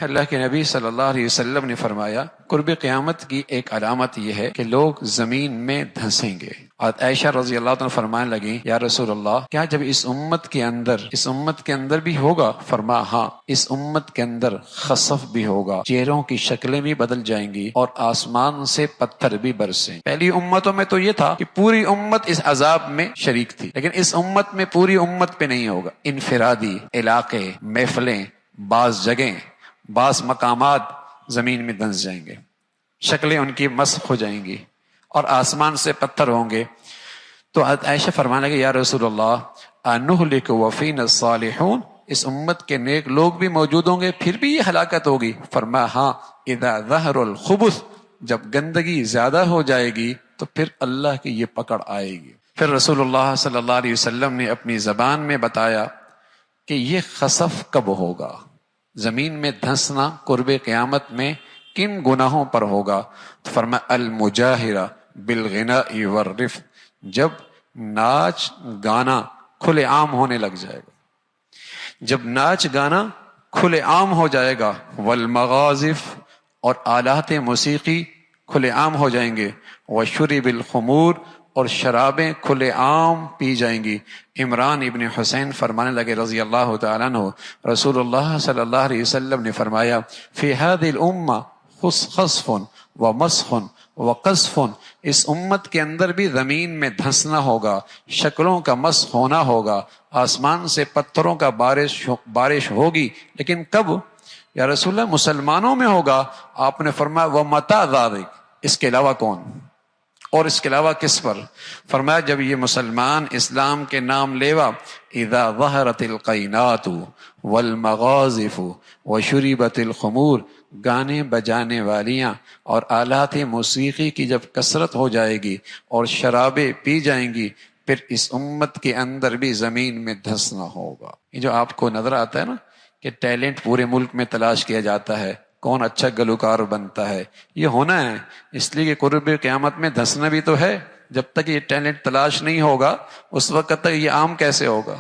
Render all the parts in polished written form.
اللہ کے نبی صلی اللہ علیہ وسلم نے فرمایا قرب قیامت کی ایک علامت یہ ہے کہ لوگ زمین میں دھنسیں گے۔ اور عائشہ رضی اللہ عنہ فرمانے لگی یا رسول اللہ کیا جب اس امت کے اندر بھی ہوگا؟ فرمایا ہاں، اس امت کے اندر خسف بھی ہوگا، چہروں کی شکلیں بھی بدل جائیں گی اور آسمان سے پتھر بھی برسیں۔ پہلی امتوں میں تو یہ تھا کہ پوری امت اس عذاب میں شریک تھی، لیکن اس امت میں پوری امت پہ نہیں ہوگا، انفرادی علاقے، محفلیں، بعض جگہیں، بعض مقامات زمین میں دھنس جائیں گے، شکلیں ان کی مسخ ہو جائیں گی اور آسمان سے پتھر ہوں گے۔ تو عائشہ فرمانے لگی یا رسول اللہ انہلک وفینا الصالحون، اس امت کے نیک لوگ بھی موجود ہوں گے پھر بھی یہ ہلاکت ہوگی؟ فرمایا ہاں، اذا ظہر الخبث، جب گندگی زیادہ ہو جائے گی تو پھر اللہ کی یہ پکڑ آئے گی۔ پھر رسول اللہ صلی اللہ علیہ وسلم نے اپنی زبان میں بتایا کہ یہ خسف کب ہوگا، زمین میں دھنسنا قرب قیامت میں کن گناہوں پر ہوگا؟ تو فرمایا المجاہرہ بالغناء والرفث، جب ناچ گانا کھلے عام ہونے لگ جائے گا، جب ناچ گانا کھلے عام ہو جائے گا، والمغازف، اور آلات موسیقی کھلے عام ہو جائیں گے، وشرب الخمور، اور شرابیں کھلے عام پی جائیں گی۔ عمران ابن حسین فرمانے لگے رضی اللہ تعالیٰ عنہ رسول اللہ صلی اللہ علیہ وسلم نے فرمایا فی هذه الامہ خسف ومسخ وقذف، اس امت کے اندر بھی زمین میں دھنسنا ہوگا، شکلوں کا مسخ ہونا ہوگا، آسمان سے پتھروں کا بارش ہوگی، لیکن کب یا رسول اللہ؟ مسلمانوں میں ہوگا۔ آپ نے فرمایا ومتى ذلک، اس کے علاوہ کون، اور اس کے علاوہ کس پر؟ فرمایا جب یہ مسلمان اسلام کے نام لیوا اذا ظہرت القینات والمغازف وشربت الخمور، گانے بجانے والیاں اور آلات موسیقی کی جب کثرت ہو جائے گی اور شرابیں پی جائیں گی، پھر اس امت کے اندر بھی زمین میں دھنسنا ہوگا۔ یہ جو آپ کو نظر آتا ہے نا کہ ٹیلنٹ پورے ملک میں تلاش کیا جاتا ہے، کون اچھا گلوکار بنتا ہے، یہ ہونا ہے، اس لیے کہ قرب قیامت میں دھنسنا بھی تو ہے۔ جب تک یہ ٹیلنٹ تلاش نہیں ہوگا اس وقت تک یہ عام کیسے ہوگا؟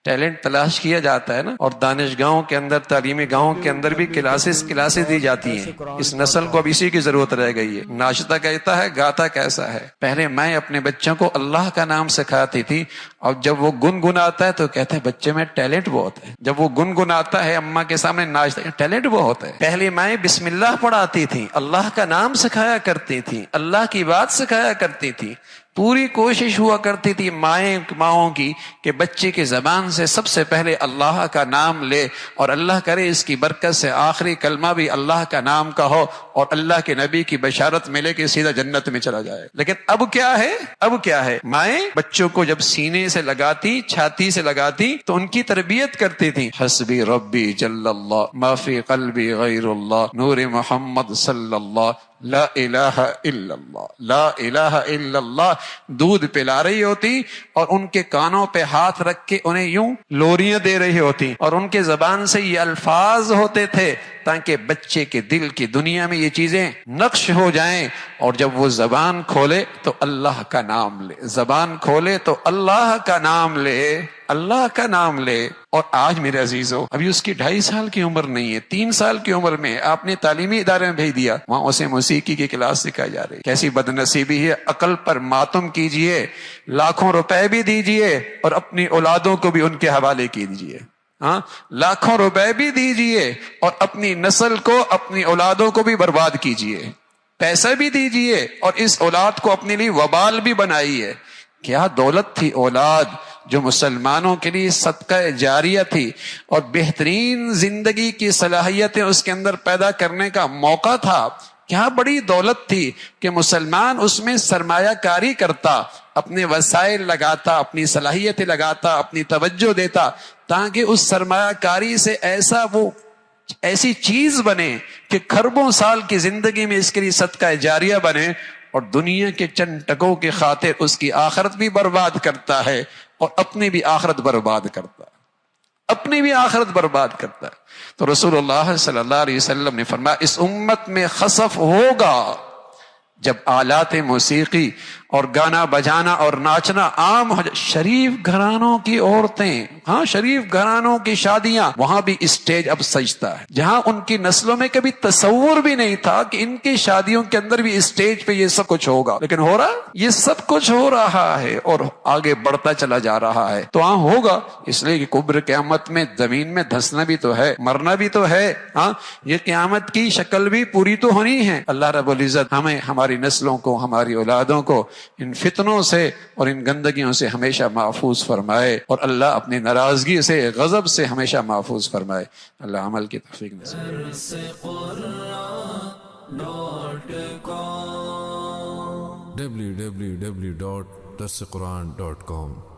ٹیلنٹ تلاش کیا جاتا ہے نا، اور دانشگاہوں کے اندر، تعلیمی گاہوں کے اندر بھی کلاسز دی جاتی ہیں۔ اس نسل کو اب اسی کی ضرورت رہ گئی ہے، ناشتہ کہتا ہے، گاتا کیسا ہے۔ پہلے میں اپنے بچوں کو اللہ کا نام سکھاتی تھی، اور جب وہ گنگناتا ہے تو کہتے ہیں بچے میں ٹیلنٹ بہت ہے۔ جب وہ گنگناتا ہے اماں کے سامنے ناچتا ہے، ٹیلنٹ بہت ہے۔ پہلے میں بسم اللہ پڑھاتی تھی، اللہ کا نام سکھایا کرتی تھی، اللہ کی بات سکھایا کرتی تھی، پوری کوشش ہوا کرتی تھی ماؤں کی کہ بچے کی زبان سے سب سے پہلے اللہ کا نام لے، اور اللہ کرے اس کی برکت سے آخری کلمہ بھی اللہ کا نام کا ہو، اور اللہ کے نبی کی بشارت ملے کہ سیدھا جنت میں چلا جائے۔ لیکن اب کیا ہے مائیں بچوں کو جب سینے سے لگاتی، چھاتی سے لگاتی تو ان کی تربیت کرتی تھی، حسبی ربی جل اللہ ما فی قلبی غیر اللہ نور محمد صلی اللہ لا الہ الا اللہ، لا الہ الا اللہ، دودھ پلا رہی ہوتی اور ان کے کانوں پہ ہاتھ رکھ کے انہیں یوں لوریاں دے رہی ہوتی، اور ان کے زبان سے یہ الفاظ ہوتے تھے تاکہ بچے کے دل کی دنیا میں یہ چیزیں نقش ہو جائیں، اور جب وہ زبان کھولے تو اللہ کا نام لے، زبان کھولے تو اللہ کا نام لے، اللہ کا نام لے۔ اور آج میرے عزیزو ابھی اس کی 2.5 سال کی عمر نہیں ہے، 3 سال کی عمر میں آپ نے تعلیمی ادارے میں بھیج دیا، وہاں اسے موسیقی کی کلاس سکھائی جا رہی ہے۔ کیسی بد نصیبی ہے، عقل پر ماتم کیجئے، لاکھوں روپے بھی دیجئے اور اپنی اولادوں کو بھی ان کے حوالے کیجئے، ہاں لاکھوں روپے بھی دیجئے اور اپنی نسل کو، اپنی اولادوں کو بھی برباد کیجئے، پیسہ بھی دیجئے اور اس اولاد کو اپنے لیے وبال بھی بنائیے۔ کیا دولت تھی اولاد جو مسلمانوں کے لیے صدقہ جاریہ تھی، اور بہترین زندگی کی صلاحیتیں اس کے اندر پیدا کرنے کا موقع تھا۔ کیا بڑی دولت تھی کہ مسلمان اس میں سرمایہ کاری کرتا، اپنے وسائل لگاتا، اپنی صلاحیتیں لگاتا، اپنی توجہ دیتا، تاکہ اس سرمایہ کاری سے ایسی چیز بنے کہ کھربوں سال کی زندگی میں اس کے لیے صدقہ جاریہ بنے، اور دنیا کے چند ٹکوں کی خاطر اس کی آخرت بھی برباد کرتا ہے اور اپنی بھی آخرت برباد کرتا ہے، اپنی بھی آخرت برباد کرتا ہے۔ تو رسول اللہ صلی اللہ علیہ وسلم نے فرمایا اس امت میں خسف ہوگا جب آلات موسیقی اور گانا بجانا اور ناچنا عام ہو شریف گھرانوں کی عورتیں، ہاں شریف گھرانوں کی شادیاں، وہاں بھی اسٹیج اب سجتا ہے، جہاں ان کی نسلوں میں کبھی تصور بھی نہیں تھا کہ ان کی شادیوں کے اندر بھی اسٹیج پہ یہ سب کچھ ہوگا، لیکن ہو رہا، یہ سب کچھ ہو رہا ہے اور آگے بڑھتا چلا جا رہا ہے۔ تو ہاں ہوگا، اس لیے کہ قبر قیامت میں زمین میں دھنسنا بھی تو ہے، مرنا بھی تو ہے، ہاں یہ قیامت کی شکل بھی پوری تو ہونی ہے۔ اللہ رب العزت ہمیں، ہماری نسلوں کو، ہماری اولادوں کو ان فتنوں سے اور ان گندگیوں سے ہمیشہ محفوظ فرمائے، اور اللہ اپنی ناراضگی سے، غضب سے ہمیشہ محفوظ فرمائے۔ اللہ عمل کی توفیق نصیب۔ www.darsequran.com